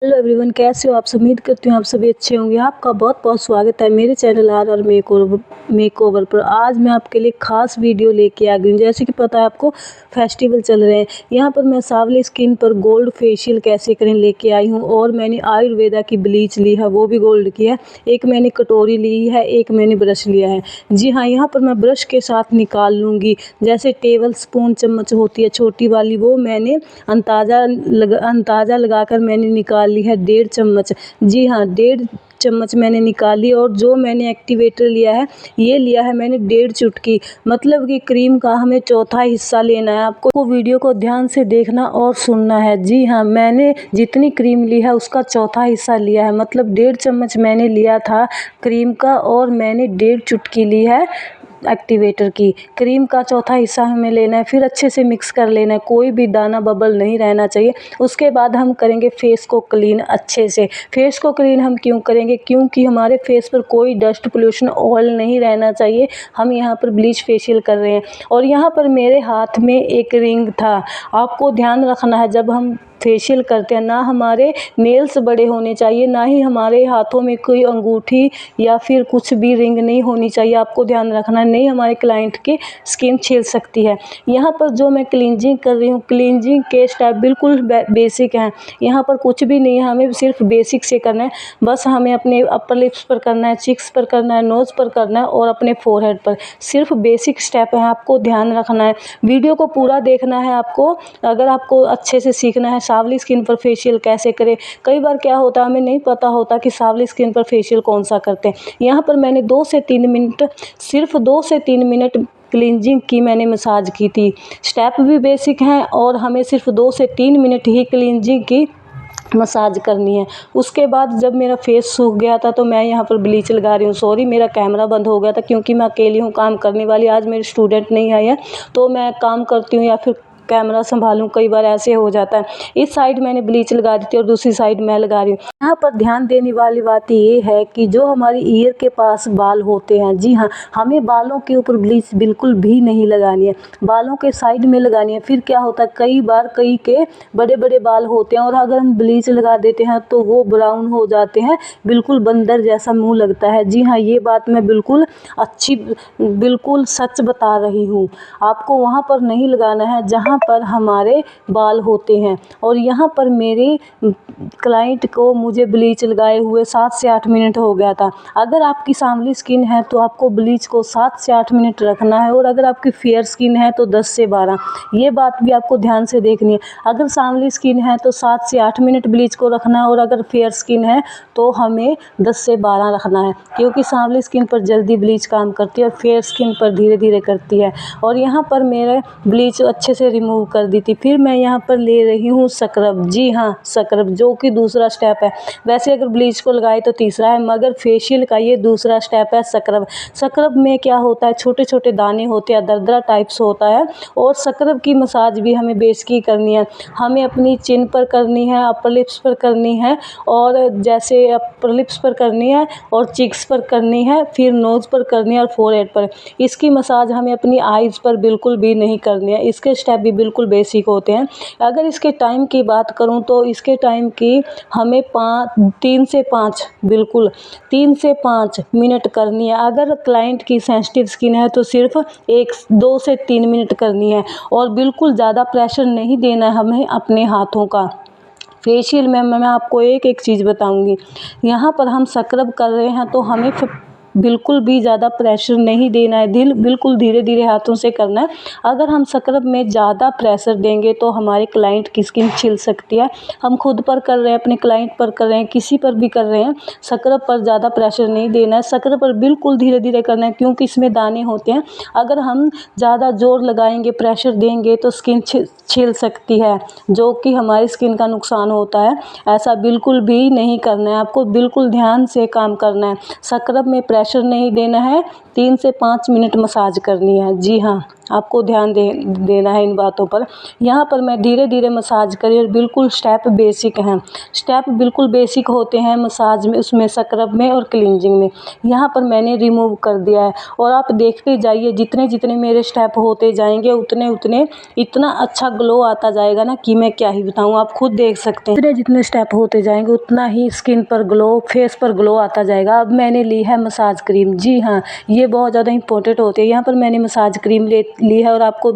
Hello everyone, कैसे हो आप सब। उम्मीद करती हूँ आप सभी अच्छे होंगे। आपका बहुत बहुत स्वागत है मेरे चैनल आर और मेकओवर पर। आज मैं आपके लिए खास वीडियो लेके आ गई हूँ। जैसे कि पता है आपको, फेस्टिवल चल रहे हैं। यहाँ पर मैं सांवली स्किन पर गोल्ड फेशियल कैसे करें लेके आई हूँ। और मैंने आयुर्वेदा की ब्लीच ली है, वो भी गोल्ड की है। एक मैंने कटोरी ली है, एक मैंने ब्रश लिया है। जी हाँ, यहाँ पर मैं ब्रश के साथ निकाल लूँगी। जैसे टेबल स्पून चम्मच होती है छोटी वाली, वो मैंने अंदाज़ा लगाकर मैंने निकाल ली है 1.5 चम्मच। जी हाँ, 1.5 चम्मच मैंने निकाली। और जो मैंने एक्टिवेटर लिया है, ये लिया है मैंने 1.5 चुटकी। मतलब कि क्रीम का हमें चौथा हिस्सा लेना है। आपको वीडियो को ध्यान से देखना और सुनना है। जी हाँ, मैंने जितनी क्रीम ली है उसका चौथा हिस्सा लिया है। मतलब 1.5 चम्मच मैंने लिया था क्रीम का, और मैंने 1.5 चुटकी ली है एक्टिवेटर की। क्रीम का चौथा हिस्सा हमें लेना है, फिर अच्छे से मिक्स कर लेना है। कोई भी दाना बबल नहीं रहना चाहिए। उसके बाद हम करेंगे फेस को क्लीन अच्छे से। फेस को क्लीन हम क्यों करेंगे? क्योंकि हमारे फेस पर कोई डस्ट पोल्यूशन ऑयल नहीं रहना चाहिए। हम यहाँ पर ब्लीच फेशियल कर रहे हैं। और यहाँ पर मेरे हाथ में एक रिंग था। आपको ध्यान रखना है, जब हम फेशियल करते हैं ना हमारे नेल्स बड़े होने चाहिए, ना ही हमारे हाथों में कोई अंगूठी या फिर कुछ भी रिंग नहीं होनी चाहिए। आपको ध्यान रखना है, नहीं हमारे क्लाइंट की स्किन छिल सकती है। यहाँ पर जो मैं क्लींजिंग कर रही हूँ, क्लींजिंग के स्टेप बिल्कुल बेसिक हैं। यहाँ पर कुछ भी नहीं है, हमें सिर्फ बेसिक से करना है। बस हमें अपने अपर लिप्स पर करना है, चिक्स पर करना है, नोज़ पर करना है और अपने फोरहेड पर। सिर्फ बेसिक स्टेप है, आपको ध्यान रखना है। वीडियो को पूरा देखना है आपको, अगर आपको अच्छे से सीखना है सांवली स्किन पर फेशियल कैसे करें। कई बार क्या होता है, हमें नहीं पता होता कि सांवली स्किन पर फेशियल कौन सा करते हैं। यहाँ पर मैंने 2 से 3 मिनट, सिर्फ 2 से 3 मिनट क्लींजिंग की मैंने मसाज की थी। स्टेप भी बेसिक हैं और हमें सिर्फ 2 से 3 मिनट ही क्लींजिंग की मसाज करनी है। उसके बाद जब मेरा फेस सूख गया था तो मैं यहाँ पर ब्लीच लगा रही हूँ। सॉरी, मेरा कैमरा बंद हो गया था क्योंकि मैं अकेली हूँ काम करने वाली। आज मेरे स्टूडेंट नहीं आए हैं तो मैं काम करती हूँ या फिर कैमरा संभालूं, कई बार ऐसे हो जाता है। इस साइड मैंने ब्लीच लगा दी थी और दूसरी साइड मैं लगा रही हूँ। यहाँ पर ध्यान देने वाली बात ये है कि जो हमारी ईयर के पास बाल होते हैं, जी हाँ, हमें बालों के ऊपर ब्लीच बिल्कुल भी नहीं लगानी है, बालों के साइड में लगानी है। फिर क्या होता है, कई बार कई के बड़े बड़े बाल होते हैं और अगर हम ब्लीच लगा देते हैं तो वो ब्राउन हो जाते हैं, बिल्कुल बंदर जैसा मुँह लगता है। जी हाँ, ये बात मैं बिल्कुल सच बता रही हूँ। आपको वहाँ पर नहीं लगाना है जहाँ पर हमारे बाल होते हैं। और यहाँ पर मेरे क्लाइंट को मुझे ब्लीच लगाए हुए 7 से 8 मिनट हो गया था। अगर आपकी सांवली स्किन है तो आपको ब्लीच को 7 से 8 मिनट रखना है, और अगर आपकी फेयर स्किन है तो 10 से 12। ये बात भी आपको ध्यान से देखनी है। अगर सांवली स्किन है तो 7 से 8 मिनट ब्लीच को रखना है, और अगर फेयर स्किन है तो हमें 10 से 12 रखना है। क्योंकि सांवली स्किन पर जल्दी ब्लीच काम करती है और फेयर स्किन पर धीरे धीरे करती है। और यहाँ पर मेरे ब्लीच अच्छे से रिमूव कर दी थी। फिर मैं यहाँ पर ले रही हूँ स्क्रब। जी हाँ, स्क्रब, जो कि दूसरा स्टेप है। वैसे अगर ब्लीच को लगाए तो तीसरा है, मगर फेशियल का ये दूसरा स्टेप है स्क्रब। स्क्रब में क्या होता है, छोटे छोटे दाने होते हैं, दरदरा टाइप्स होता है। और स्क्रब की मसाज भी हमें बेस की करनी है। हमें अपनी चिन पर करनी है, अपर लिप्स पर करनी है, और जैसे अपर लिप्स पर करनी है और चिक्स पर करनी है, फिर नोज़ पर करनी है और फोरहेड पर। इसकी मसाज हमें अपनी आईज़ पर बिल्कुल भी नहीं करनी है। इसके स्टेप भी बिल्कुल बेसिक होते हैं। अगर इसके टाइम की बात करूं तो इसके टाइम की हमें 3 से 5, बिल्कुल 3 से 5 मिनट करनी है। अगर क्लाइंट की सेंसिटिव स्किन है तो सिर्फ 2 से 3 मिनट करनी है। और बिल्कुल ज़्यादा प्रेशर नहीं देना है हमें अपने हाथों का। फेशियल में मैं आपको एक एक चीज़ बताऊंगी। यहाँ पर हम स्क्रब कर रहे हैं तो हमें बिल्कुल भी ज़्यादा प्रेशर नहीं देना है, बिल्कुल धीरे धीरे हाथों से करना है। अगर हम स्क्रब में ज़्यादा प्रेशर देंगे तो हमारे क्लाइंट की स्किन छिल सकती है। हम खुद पर कर रहे हैं, अपने क्लाइंट पर कर रहे हैं, किसी पर भी कर रहे हैं, स्क्रब पर ज़्यादा प्रेशर नहीं देना है। स्क्रब पर बिल्कुल धीरे धीरे करना है क्योंकि इसमें दाने होते हैं। अगर हम ज़्यादा जोर लगाएंगे, प्रेशर देंगे तो स्किन छिल सकती है, जो कि हमारी स्किन का नुकसान होता है। ऐसा बिल्कुल भी नहीं करना है, आपको बिल्कुल ध्यान से काम करना है। स्क्रब में प्रेशर नहीं देना है, 3 से 5 मिनट मसाज करनी है। जी हाँ। आपको ध्यान देना है इन बातों पर। यहाँ पर मैं धीरे धीरे मसाज करी और बिल्कुल स्टेप बेसिक हैं, स्टेप बिल्कुल बेसिक होते हैं मसाज में, उसमें स्क्रब में और क्लींजिंग में। यहाँ पर मैंने रिमूव कर दिया है और आप देखते जाइए, जितने जितने मेरे स्टेप होते जाएंगे उतने उतने इतना अच्छा ग्लो आता जाएगा ना कि मैं क्या ही बताऊँ, आप खुद देख सकते हैं। जितने जितने स्टेप होते जाएंगे उतना ही स्किन पर ग्लो, फेस पर ग्लो आता जाएगा। अब मैंने ली है मसाज क्रीम। जी हाँ, ये बहुत ज़्यादा इंपॉर्टेंट होती है। यहाँ पर मैंने मसाज क्रीम ली है और आपको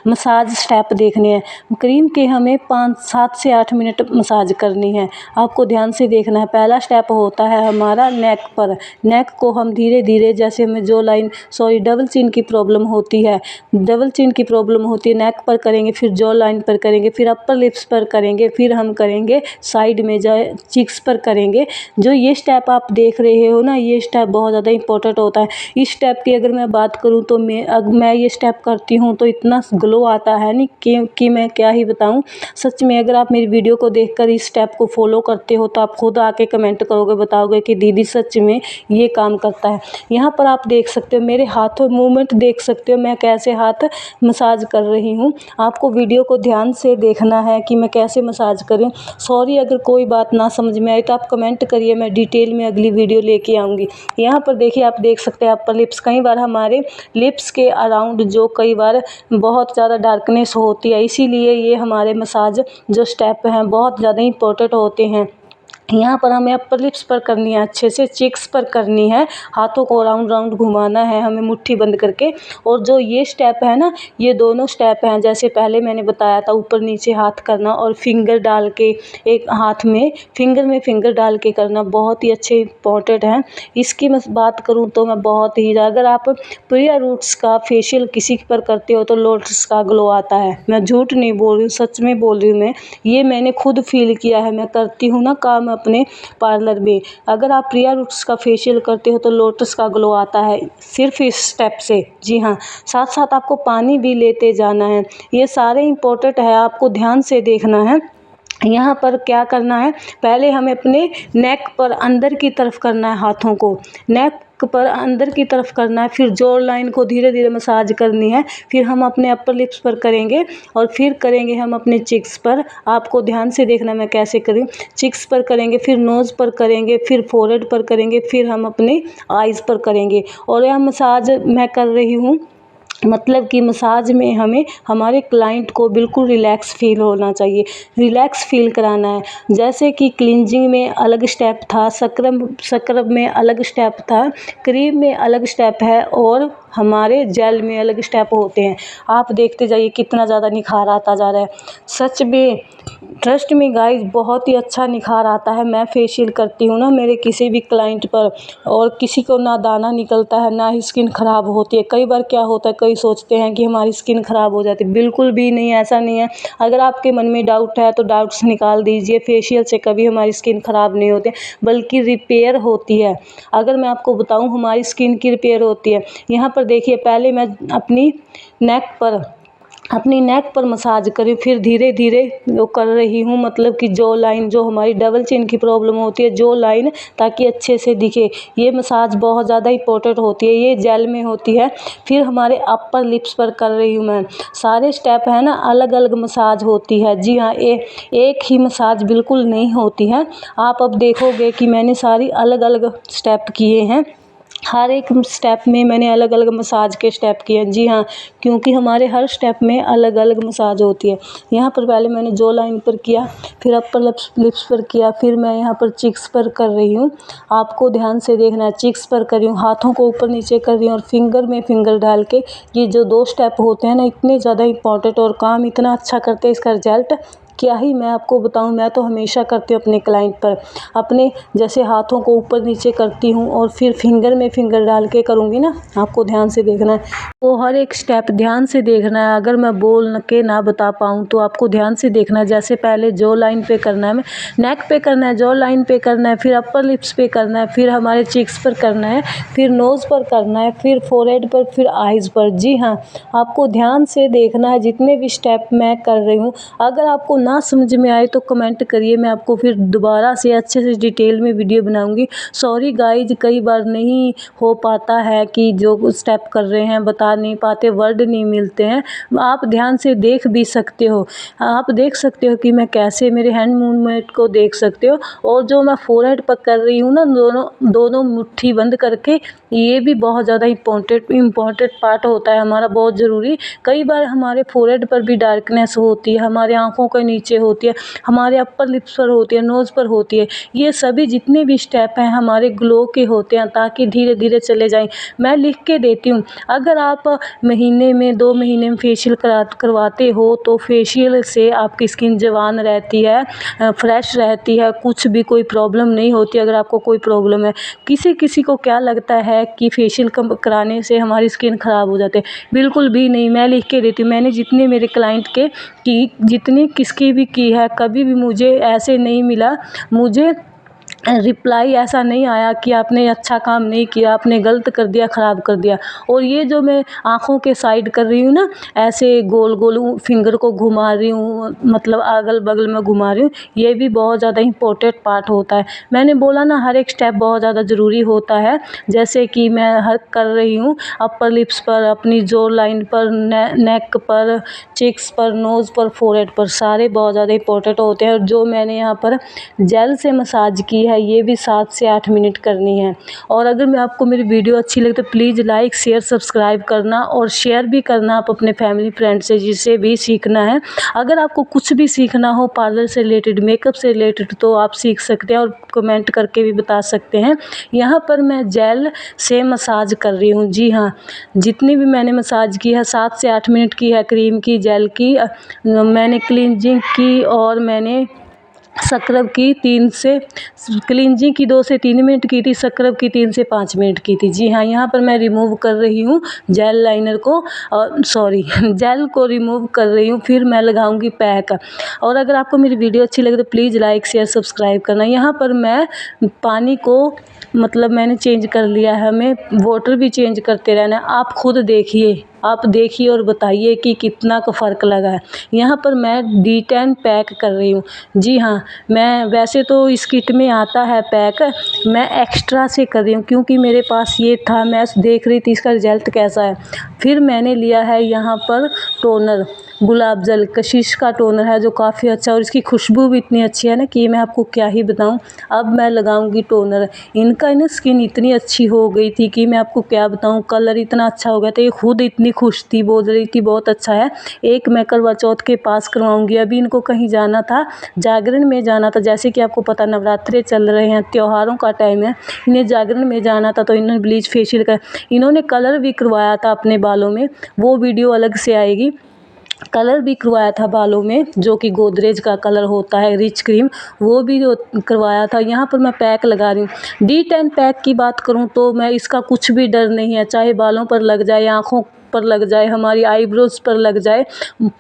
मसाज स्टेप देखने हैं। क्रीम के हमें 7 से 8 मिनट मसाज करनी है। आपको ध्यान से देखना है। पहला स्टेप होता है हमारा नेक पर। नेक को हम धीरे धीरे, जैसे हमें जो लाइन डबल चिन की प्रॉब्लम होती है, नेक पर करेंगे, फिर जॉ लाइन पर करेंगे, फिर अपर लिप्स पर करेंगे, फिर हम करेंगे साइड में चिक्स पर करेंगे। जो ये स्टेप आप देख रहे हो ना, ये स्टेप बहुत ज़्यादा इंपॉर्टेंट होता है। इस स्टेप की अगर मैं बात करूँ तो मैं ये स्टेप करती हूँ तो इतना ग्लो आता है नहीं कि मैं क्या ही बताऊँ। सच में अगर आप मेरी वीडियो को देखकर इस स्टेप को फॉलो करते हो तो आप खुद आके कमेंट करोगे, बताओगे कि दीदी सच में ये काम करता है। यहाँ पर आप देख सकते हो, मेरे हाथों मूवमेंट देख सकते हो, मैं कैसे हाथ मसाज कर रही हूँ। आपको वीडियो को ध्यान से देखना है कि मैं कैसे मसाज करूँ। सॉरी अगर कोई बात ना समझ में आए तो आप कमेंट करिए, मैं डिटेल में अगली वीडियो लेके आऊँगी। यहाँ पर देखिए, आप देख सकते हैं अपर लिप्स, कई बार हमारे लिप्स के अराउंड जो कई बार बहुत ज़्यादा डार्कनेस होती है, इसीलिए ये हमारे मसाज जो स्टेप हैं बहुत ज़्यादा इंपॉर्टेंट होते हैं। यहाँ पर हमें अपर लिप्स पर करनी है, अच्छे से चिक्स पर करनी है, हाथों को राउंड राउंड घुमाना है हमें मुट्ठी बंद करके। और जो ये स्टेप है ना, ये दोनों स्टेप हैं, जैसे पहले मैंने बताया था ऊपर नीचे हाथ करना और फिंगर डाल के, एक हाथ में फिंगर डाल के करना, बहुत ही अच्छे इंपॉर्टेंट हैं। इसकी मैं बात करूँ तो मैं बहुत ही, अगर आप प्रिया रूट्स का फेशियल किसी पर करते हो तो लोटस का ग्लो आता है। मैं झूठ नहीं बोल रही हूँ, सच में बोल रही हूँ मैं, ये मैंने खुद फील किया है। मैं करती हूँ ना काम अपने पार्लर में। अगर आप प्रिया रूट्स का फेशियल करते हो तो लोटस का ग्लो आता है सिर्फ इस स्टेप से। जी हाँ, साथ साथ आपको पानी भी लेते जाना है। ये सारे इंपॉर्टेंट है, आपको ध्यान से देखना है। यहाँ पर क्या करना है, पहले हमें अपने नेक पर अंदर की तरफ करना है, हाथों को नेक पर अंदर की तरफ करना है, फिर जॉ लाइन को धीरे धीरे मसाज करनी है, फिर हम अपने अपर लिप्स पर करेंगे और फिर करेंगे हम अपने चिक्स पर। आपको ध्यान से देखना मैं कैसे करूँ। चिक्स पर करेंगे, फिर नोज़ पर करेंगे, फिर फोरहेड पर करेंगे, फिर हम अपने आईज़ पर करेंगे। और यह मसाज मैं कर रही हूँ, मतलब कि मसाज में हमें हमारे क्लाइंट को बिल्कुल रिलैक्स फील होना चाहिए, रिलैक्स फील कराना है। जैसे कि क्लींजिंग में अलग स्टेप था, स्क्रब में अलग स्टेप था, क्रीम में अलग स्टेप है और हमारे जेल में अलग स्टेप होते हैं। आप देखते जाइए कितना ज़्यादा निखार आता जा रहा है। सच में ट्रस्ट में गाइस, बहुत ही अच्छा निखार आता है। मैं फेशियल करती हूँ ना मेरे किसी भी क्लाइंट पर, और किसी को ना दाना निकलता है ना ही स्किन ख़राब होती है। कई बार क्या होता है, कई सोचते हैं कि हमारी स्किन ख़राब हो जाती है, बिल्कुल भी नहीं, ऐसा नहीं है। अगर आपके मन में डाउट है तो डाउट्स निकाल दीजिए। फेशियल से कभी हमारी स्किन ख़राब नहीं होती, बल्कि रिपेयर होती है। अगर मैं आपको बताऊँ, हमारी स्किन की रिपेयर होती है। यहाँ पर देखिए, पहले मैं अपनी नेक पर मसाज करी, फिर धीरे धीरे वो कर रही हूँ, मतलब कि जॉ लाइन, जो हमारी डबल चिन की प्रॉब्लम होती है, जॉ लाइन, ताकि अच्छे से दिखे। ये मसाज बहुत ज़्यादा इंपॉर्टेंट होती है, ये जेल में होती है। फिर हमारे अपर लिप्स पर कर रही हूँ मैं। सारे स्टेप है ना, अलग अलग मसाज होती है। जी हाँ, एक ही मसाज बिल्कुल नहीं होती है। आप अब देखोगे कि मैंने सारी अलग अलग स्टेप किए हैं, हर एक स्टेप में मैंने अलग अलग मसाज के स्टेप किए हैं। जी हाँ, क्योंकि हमारे हर स्टेप में अलग अलग मसाज होती है। यहाँ पर पहले मैंने जॉ लाइन पर किया, फिर अपर लिप्स पर किया, फिर मैं यहाँ पर चिक्स पर कर रही हूँ। आपको ध्यान से देखना है, चिक्स पर कर रही हूँ, हाथों को ऊपर नीचे कर रही हूँ और फिंगर में फिंगर डाल के। ये जो 2 स्टेप होते हैं ना, इतने ज़्यादा इंपॉर्टेंट और काम इतना अच्छा करते हैं, इसका रिजल्ट क्या ही मैं आपको बताऊं। मैं तो हमेशा करती हूँ अपने क्लाइंट पर, अपने जैसे हाथों को ऊपर नीचे करती हूँ और फिर फिंगर में फिंगर डाल के करूँगी ना। आपको ध्यान से देखना है, वो हर एक स्टेप ध्यान से देखना है। अगर मैं बोल के ना बता पाऊँ तो आपको ध्यान से देखना है। जैसे पहले जॉ लाइन पे करना है, नेक पे करना है, जॉ लाइन पे करना है, फिर अपर लिप्स पे करना है, फिर हमारे चिक्स पर करना है, फिर नोज़ पर करना है, फिर फोरहेड पर, फिर आईज़ पर। जी हाँ, आपको ध्यान से देखना है जितने भी स्टेप मैं कर रही हूँ। अगर आपको ना समझ में आए तो कमेंट करिए, मैं आपको फिर दोबारा से अच्छे से डिटेल में वीडियो बनाऊंगी। सॉरी गाइज, कई बार नहीं हो पाता है कि जो स्टेप कर रहे हैं बता नहीं पाते, वर्ड नहीं मिलते हैं। आप ध्यान से देख भी सकते हो, आप देख सकते हो कि मैं कैसे मेरे हैंड मूवमेंट को देख सकते हो। और जो मैं फोरहेड पर कर रही हूँ ना, दोनों मुट्ठी बंद करके, ये भी बहुत ज़्यादा इम्पोर्टेंट पार्ट होता है हमारा, बहुत ज़रूरी। कई बार हमारे फोरहेड पर भी डार्कनेस होती है, हमारे आँखों के नीचे होती है, हमारे अपर लिप्स पर होती है, नोज़ पर होती है। ये सभी जितने भी स्टेप हैं हमारे ग्लो के होते हैं, ताकि धीरे धीरे चले जाएं। मैं लिख के देती हूँ। अगर आप महीने में 2 महीने में फेशियल करवाते हो तो फेशियल से आपकी स्किन जवान रहती है, फ्रेश रहती है, कुछ भी कोई प्रॉब्लम नहीं होती। अगर आपको कोई प्रॉब्लम है, किसी को क्या लगता है कि फेशियल कराने से हमारी स्किन ख़राब हो जाती है, बिल्कुल भी नहीं। मैं लिख के देती हूँ। मैंने जितने मेरे क्लाइंट के की जितनी किसकी भी की है, कभी भी मुझे ऐसे नहीं मिला, मुझे रिप्लाई ऐसा नहीं आया कि आपने अच्छा काम नहीं किया, आपने गलत कर दिया, ख़राब कर दिया। और ये जो मैं आँखों के साइड कर रही हूँ ना, ऐसे गोल गोल फिंगर को घुमा रही हूँ, मतलब अगल बगल में घुमा रही हूँ, ये भी बहुत ज़्यादा इम्पोर्टेंट पार्ट होता है। मैंने बोला ना, हर एक स्टेप बहुत ज़्यादा ज़रूरी होता है। जैसे कि मैं हर कर रही हूँ अपर लिप्स पर, अपनी जो लाइन पर, नेक पर, चिक्स पर, नोज़ पर, फोरहेड पर, सारे बहुत ज़्यादा इम्पोर्टेंट होते हैं। और जो मैंने यहाँ पर जेल से मसाज की है, ये भी 7 से 8 मिनट करनी है। और अगर मैं आपको मेरी वीडियो अच्छी लगे तो प्लीज़ लाइक शेयर सब्सक्राइब करना, और शेयर भी करना आप अपने फैमिली फ्रेंड से, जिससे भी सीखना है। अगर आपको कुछ भी सीखना हो पार्लर से रिलेटेड, मेकअप से रिलेटेड, तो आप सीख सकते हैं और कमेंट करके भी बता सकते हैं। यहाँ पर मैं जेल से मसाज कर रही हूँ। जी हाँ, जितनी भी मैंने मसाज की है 7 से 8 मिनट की है, क्रीम की, जेल की, मैंने क्लींजिंग की, और मैंने स्क्रब की 3 से, क्लींजिंग की 2 से 3 मिनट की थी, स्क्रब की 3 से 5 मिनट की थी। जी हाँ, यहाँ पर मैं रिमूव कर रही हूँ जेल लाइनर को, सॉरी जेल को रिमूव कर रही हूँ, फिर मैं लगाऊंगी पैक। और अगर आपको मेरी वीडियो अच्छी लगे तो प्लीज़ लाइक शेयर सब्सक्राइब करना। यहाँ पर मैं पानी को, मतलब मैंने चेंज कर लिया है, हमें वाटर भी चेंज करते रहना है। आप खुद देखिए, आप देखिए और बताइए कि कितना का फ़र्क लगा है। यहाँ पर मैं D10 पैक कर रही हूँ। जी हाँ, मैं वैसे तो इस किट में आता है पैक, मैं एक्स्ट्रा से कर रही हूँ क्योंकि मेरे पास ये था, मैं देख रही थी इसका रिज़ल्ट कैसा है। फिर मैंने लिया है यहाँ पर टोनर, गुलाब जल कशिश का टोनर है, जो काफ़ी अच्छा, और इसकी खुशबू भी इतनी अच्छी है ना कि मैं आपको क्या ही बताऊं। अब मैं लगाऊंगी टोनर। इनका ना स्किन इतनी अच्छी हो गई थी कि मैं आपको क्या बताऊं, कलर इतना अच्छा हो गया था, ये खुद इतनी खुश थी, बोल रही थी बहुत अच्छा है। एक मैं करवा चौथ के पास करवाऊंगी। अभी इनको कहीं जाना था, जागरण में जाना था, जैसे कि आपको पता नवरात्रे चल रहे हैं, त्योहारों का टाइम है, इन्हें जागरण में जाना था, तो इन्होंने ब्लीच फेशियल कर, इन्होंने कलर भी करवाया था अपने बालों में, वो वीडियो अलग से आएगी। कलर भी करवाया था बालों में, जो कि गोदरेज का कलर होता है, रिच क्रीम, वो भी करवाया था। यहाँ पर मैं पैक लगा रही हूँ। D10 पैक की बात करूँ तो मैं इसका कुछ भी डर नहीं है, चाहे बालों पर लग जाए, आँखों पर लग जाए, हमारी आईब्रोज पर लग जाए,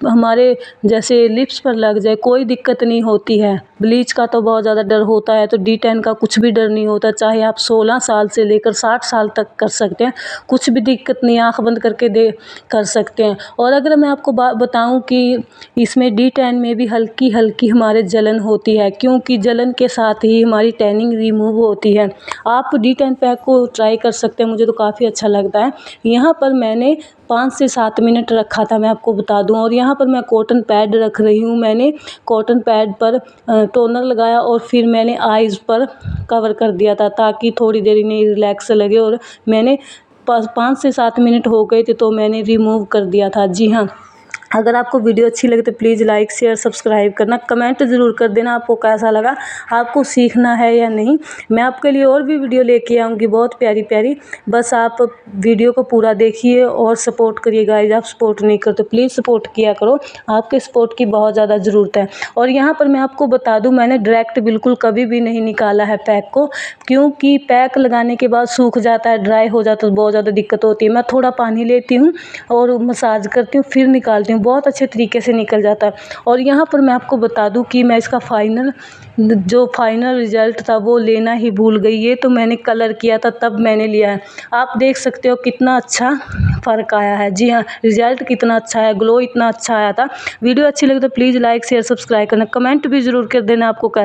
हमारे जैसे लिप्स पर लग जाए, कोई दिक्कत नहीं होती है। ब्लीच का तो बहुत ज़्यादा डर होता है, तो D10 का कुछ भी डर नहीं होता। चाहे आप 16 साल से लेकर 60 साल तक कर सकते हैं, कुछ भी दिक्कत नहीं, आँख बंद करके कर सकते हैं। और अगर मैं आपको बताऊं कि इसमें D10 में भी हल्की हल्की हमारे जलन होती है, क्योंकि जलन के साथ ही हमारी टैनिंग रिमूव होती है। आप D10 पैक को ट्राई कर सकते हैं, मुझे तो काफ़ी अच्छा लगता है। यहाँ पर मैंने 5 से 7 मिनट रखा था, मैं आपको बता दूं। और यहाँ पर मैं कॉटन पैड रख रही हूँ। मैंने कॉटन पैड पर टोनर लगाया और फिर मैंने आईज़ पर कवर कर दिया था, ताकि थोड़ी देर इन्हें रिलैक्स लगे। और मैंने 5 से 7 मिनट हो गए थे तो मैंने रिमूव कर दिया था। जी हाँ, अगर आपको वीडियो अच्छी लगे तो प्लीज़ लाइक शेयर सब्सक्राइब करना, कमेंट ज़रूर कर देना आपको कैसा लगा, आपको सीखना है या नहीं। मैं आपके लिए और भी वीडियो लेके आऊँगी बहुत प्यारी प्यारी, बस आप वीडियो को पूरा देखिए और सपोर्ट करिए गाइस। आप सपोर्ट नहीं करते तो प्लीज़ सपोर्ट किया करो, आपके सपोर्ट की बहुत ज़्यादा ज़रूरत है। और यहाँ पर मैं आपको बता दूँ, मैंने डायरेक्ट बिल्कुल कभी भी नहीं निकाला है पैक को, क्योंकि पैक लगाने के बाद सूख जाता है, ड्राई हो जाता है, तो बहुत ज़्यादा दिक्कत होती है। मैं थोड़ा पानी लेती हूँ और मसाज करती हूँ, फिर निकालती हूँ। बहुत अच्छे तरीके से निकल जाता है। और यहाँ पर मैं आपको बता दूं कि मैं इसका फाइनल रिज़ल्ट था वो लेना ही भूल गई। ये तो मैंने कलर किया था तब मैंने लिया है। आप देख सकते हो कितना अच्छा फ़र्क आया है। जी हाँ, रिज़ल्ट कितना अच्छा है, ग्लो इतना अच्छा आया था। वीडियो अच्छी लगी तो प्लीज़ लाइक शेयर सब्सक्राइब करना, कमेंट भी ज़रूर कर देना आपको कैसा